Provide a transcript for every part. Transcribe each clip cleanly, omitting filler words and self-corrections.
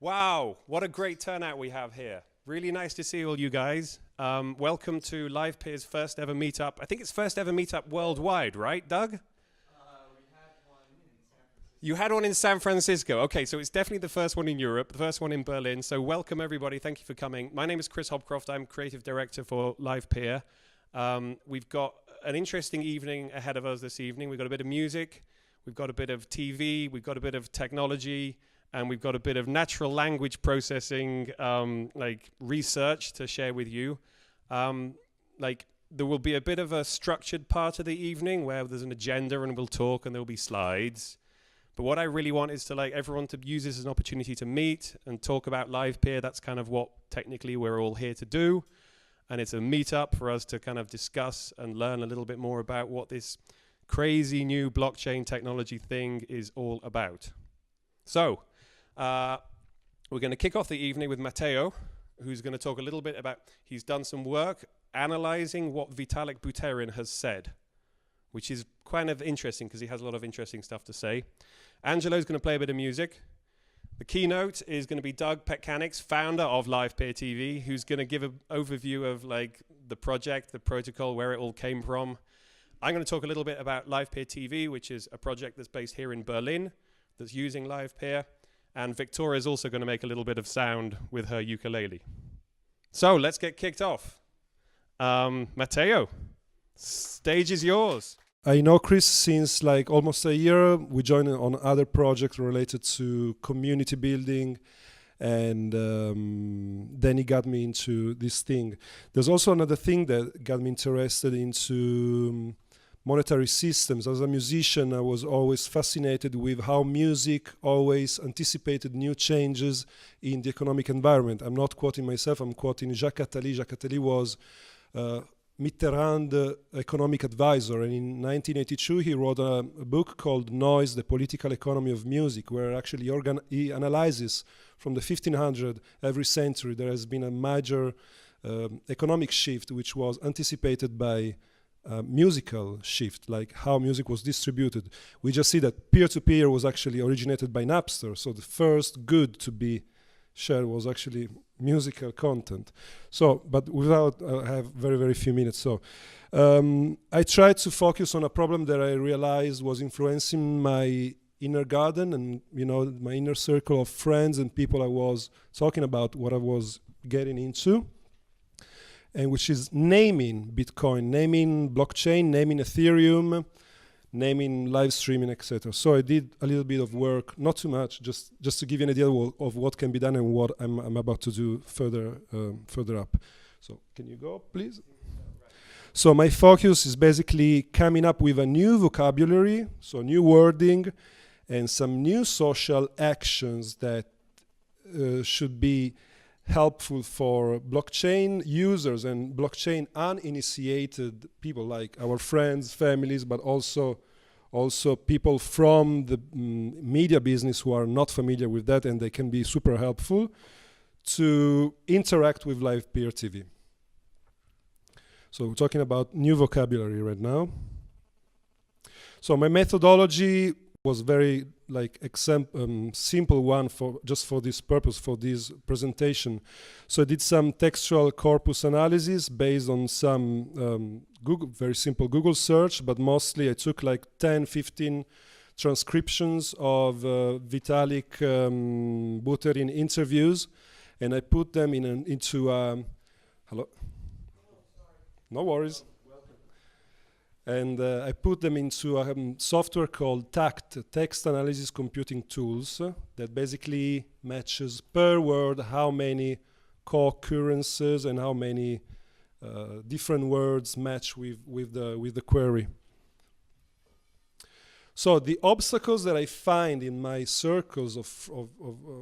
Wow, what a great turnout we have here. Really nice to see all you guys. Welcome to LivePeer's first ever meetup. I think it's first ever meetup worldwide, right, Doug? You had one in San Francisco. Okay, so it's definitely the first one in Europe, the first one in Berlin. So welcome everybody. Thank you for coming. My name is Chris Hobcroft. I'm creative director for LivePeer. We've got an interesting evening ahead of us this evening. We've got a bit of music, we've got a bit of TV, we've got a bit of technology, and we've got a bit of natural language processing, like research to share with you. There will be a bit of a structured part of the evening where there's an agenda and we'll talk and there'll be slides. But what I really want is to everyone to use this as an opportunity to meet and talk about LivePeer. That's kind of what technically we're all here to do. And it's a meetup for us to kind of discuss and learn a little bit more about what this crazy new blockchain technology thing is all about. So we're going to kick off the evening with Matteo, who's going to talk a little bit about, he's done some work analyzing what Vitalik Buterin has said, which is kind of interesting because he has a lot of interesting stuff to say. Angelo's going to play a bit of music. The keynote is going to be Doug Petkanix, founder of LivePeer TV, who's going to give an overview of the project, the protocol, where it all came from. I'm going to talk a little bit about LivePeer TV, which is a project that's based here in Berlin that's using LivePeer. And Victoria is also going to make a little bit of sound with her ukulele. So let's get kicked off. Matteo, stage is yours. I know Chris since almost a year. We joined on other projects related to community building, and then he got me into this thing. There's also another thing that got me interested into monetary systems. As a musician, I was always fascinated with how music always anticipated new changes in the economic environment. I'm not quoting myself, I'm quoting Jacques Attali. Jacques Attali was Mitterrand economic advisor, and in 1982 he wrote a book called Noise, the Political Economy of Music, where actually he analyzes from the 1500s, every century, there has been a major economic shift which was anticipated by musical shift, like how music was distributed. We just see that peer-to-peer was actually originated by Napster, so the first good to be shared was actually musical content. So, but without, I have very, very few minutes. So, I tried to focus on a problem that I realized was influencing my inner garden and, my inner circle of friends and people I was talking about what I was getting into, and which is naming Bitcoin, naming blockchain, naming Ethereum, naming live streaming, etc. So I did a little bit of work, not too much, just to give you an idea of what can be done and what I'm about to do further up. So can you go, please? So my focus is basically coming up with a new vocabulary, so new wording, and some new social actions that should be helpful for blockchain users and blockchain uninitiated people like our friends, families, but also people from the media business who are not familiar with that, and they can be super helpful to interact with LivePeer TV. So we're talking about new vocabulary right now. So my methodology was very simple one just for this purpose, for this presentation. So I did some textual corpus analysis based on some very simple Google search, but mostly I took 10, 15 transcriptions of Vitalik Buterin interviews, and I put them into hello? No worries. And I put them into a software called TACT, Text Analysis Computing Tools, that basically matches per word how many co-occurrences and how many different words match with the query. So the obstacles that I find in my circles of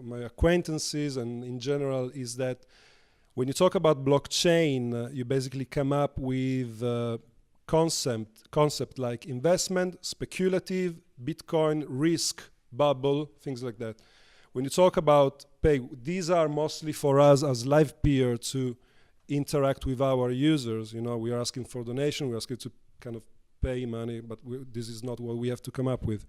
my acquaintances and in general is that when you talk about blockchain, you basically come up with concept like investment, speculative, Bitcoin, risk, bubble, things like that. When you talk about pay, these are mostly for us as LivePeer to interact with our users. You know, we are asking for donation, we're asking to kind of pay money, but this is not what we have to come up with.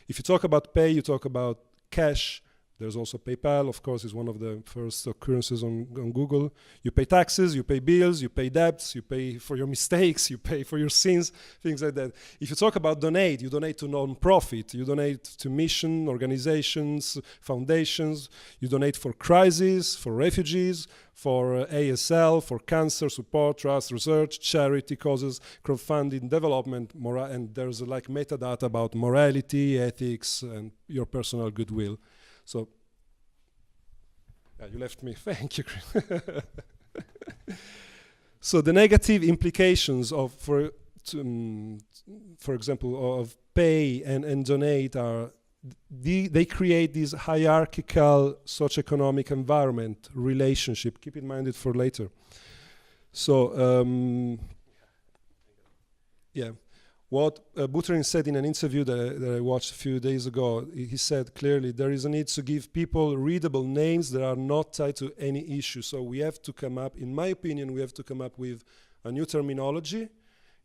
If you talk about pay, you talk about cash. There's also PayPal, of course, is one of the first occurrences on Google. You pay taxes, you pay bills, you pay debts, you pay for your mistakes, you pay for your sins, things like that. If you talk about donate, you donate to non-profit, you donate to mission, organizations, foundations, you donate for crises, for refugees, for ASL, for cancer support, trust, research, charity causes, crowdfunding, development, and there's like metadata about morality, ethics, and your personal goodwill. So, you left me. Thank you. So the negative implications of, for example, of pay and donate are they create this hierarchical socioeconomic environment relationship. Keep in mind it for later. So, yeah. What Buterin said in an interview that I watched a few days ago, he said clearly there is a need to give people readable names that are not tied to any issue. So we have to come up, in my opinion, we have to come up with a new terminology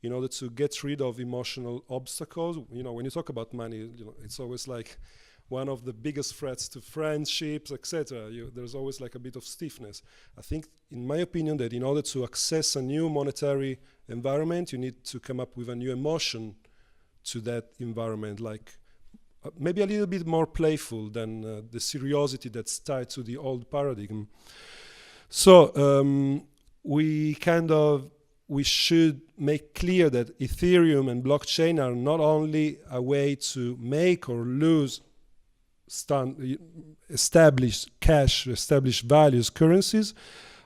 in order to get rid of emotional obstacles. You know, when you talk about money, you know, it's always like one of the biggest threats to friendships, etc. There's always like a bit of stiffness. I think, in my opinion, that in order to access a new monetary environment, you need to come up with a new emotion to that environment, like maybe a little bit more playful than the seriosity that's tied to the old paradigm. So we should make clear that Ethereum and blockchain are not only a way to make or lose established cash, established values, currencies,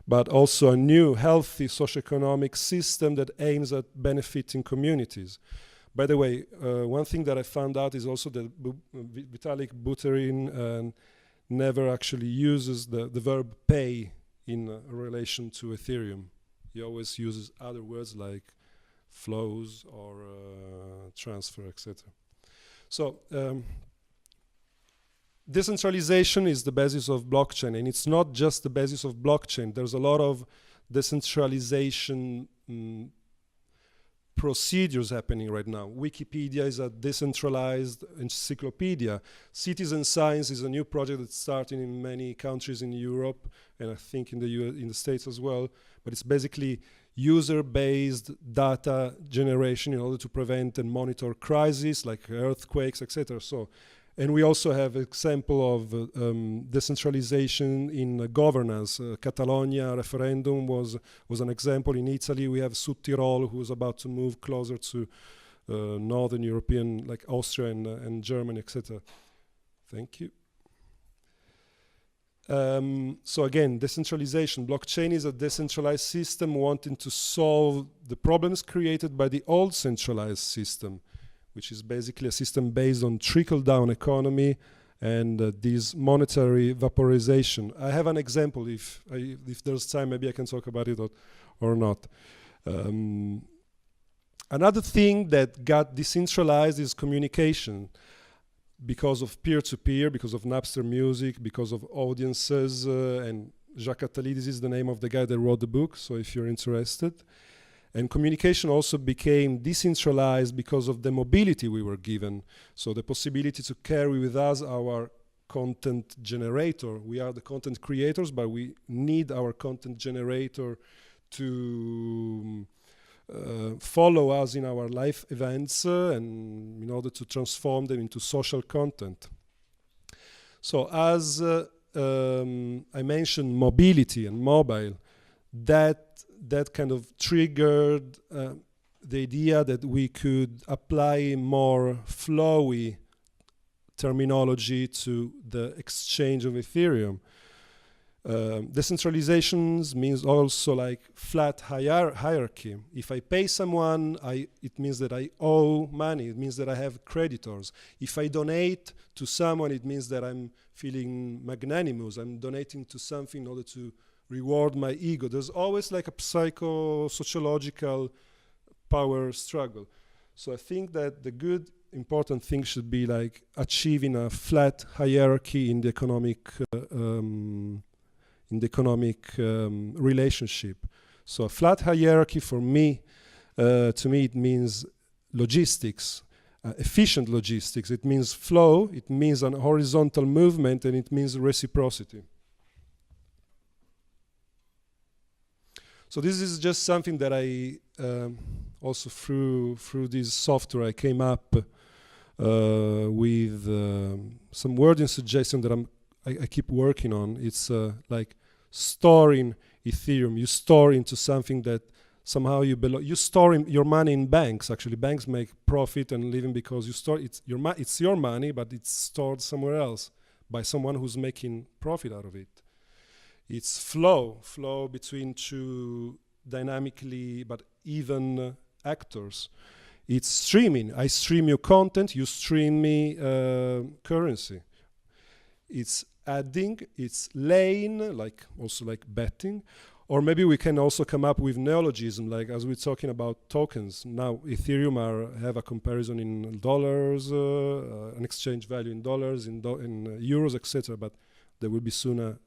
but also a new healthy socioeconomic system that aims at benefiting communities. By the way, one thing that I found out is also that Vitalik Buterin never actually uses the verb pay in relation to Ethereum. He always uses other words like flows or transfer, etc. So decentralization is the basis of blockchain, and it's not just the basis of blockchain. There's a lot of decentralization procedures happening right now. Wikipedia is a decentralized encyclopedia. Citizen Science is a new project that's starting in many countries in Europe, and I think in the in the States as well. But it's basically user-based data generation in order to prevent and monitor crises like earthquakes, etc. So. And we also have example of decentralization in governance. Catalonia referendum was an example. In Italy, we have Südtirol, who is about to move closer to northern European, like Austria and Germany, etc. Thank you. So again, decentralization. Blockchain is a decentralized system wanting to solve the problems created by the old centralized system, which is basically a system based on trickle-down economy and this monetary vaporization. I have an example. If there's time, maybe I can talk about it or not. Another thing that got decentralized is communication, because of peer-to-peer, because of Napster Music, because of audiences, and Jacques Attali, this is the name of the guy that wrote the book, so if you're interested. And communication also became decentralized because of the mobility we were given. So the possibility to carry with us our content generator. We are the content creators, but we need our content generator to follow us in our life events and in order to transform them into social content. So as I mentioned mobility and mobile, that kind of triggered the idea that we could apply more flowy terminology to the exchange of Ethereum. Decentralizations means also like flat hierarchy. If I pay someone, it means that I owe money. It means that I have creditors. If I donate to someone, it means that I'm feeling magnanimous. I'm donating to something in order to reward my ego. There's always like a psycho-sociological power struggle. So I think that the good, important thing should be like achieving a flat hierarchy in the economic relationship. So a flat hierarchy for me, to me, it means logistics, efficient logistics. It means flow, it means an horizontal movement, and it means reciprocity. So this is just something that I also through this software I came up with some wording suggestion that I keep working on. It's like storing Ethereum. You store into something that somehow you belong. You store your money in banks. Actually, banks make profit and living because you store it's your money, but it's stored somewhere else by someone who's making profit out of it. It's flow between two dynamically but even actors. It's streaming. I stream you content, you stream me currency. It's adding, it's laying, like also like betting. Or maybe we can also come up with neologism, like as we're talking about tokens. Now Ethereum have a comparison in dollars, an exchange value in dollars, in euros, etc. But there will be soon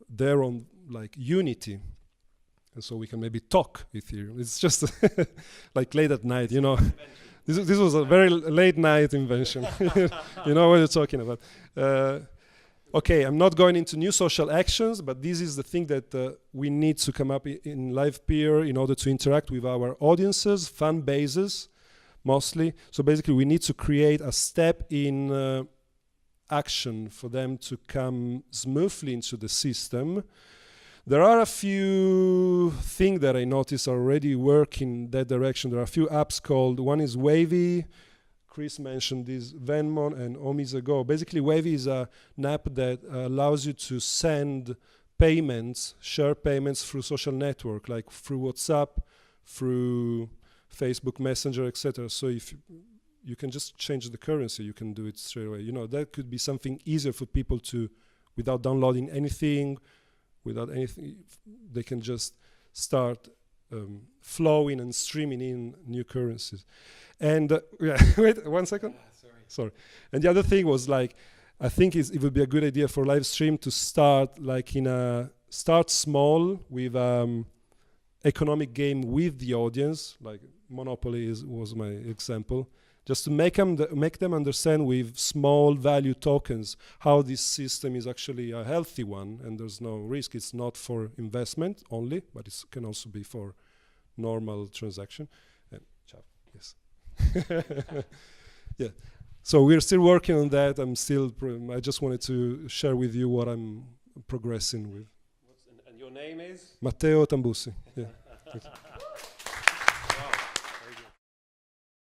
their own like unity. And so we can maybe talk Ethereum. It's just like late at night, you know. This was a very late night invention. You know what you're talking about. Okay, I'm not going into new social actions, but this is the thing that we need to come up in LivePeer in order to interact with our audiences, fan bases, mostly. So basically, we need to create a step in action for them to come smoothly into the system. There are a few things that I noticed already work in that direction. There are a few apps called, one is Wavy. Chris mentioned this, Venmon and Omizago. Basically, Wavy is an app that allows you to send payments, share payments through social network, like through WhatsApp, through Facebook Messenger, etc. So if you can just change the currency, you can do it straight away. You know, that could be something easier for people to, without downloading anything, they can just start flowing and streaming in new currencies. And wait 1 second. Sorry. And the other thing was like, I think it would be a good idea for live stream to start like start small with economic game with the audience, like Monopoly was my example. Just to make them understand with small value tokens how this system is actually a healthy one and there's no risk. It's not for investment only, but it can also be for normal transaction. And yes. Yeah. So we're still working on that. I just wanted to share with you what I'm progressing with. And your name is? Matteo Tambussi. Yeah.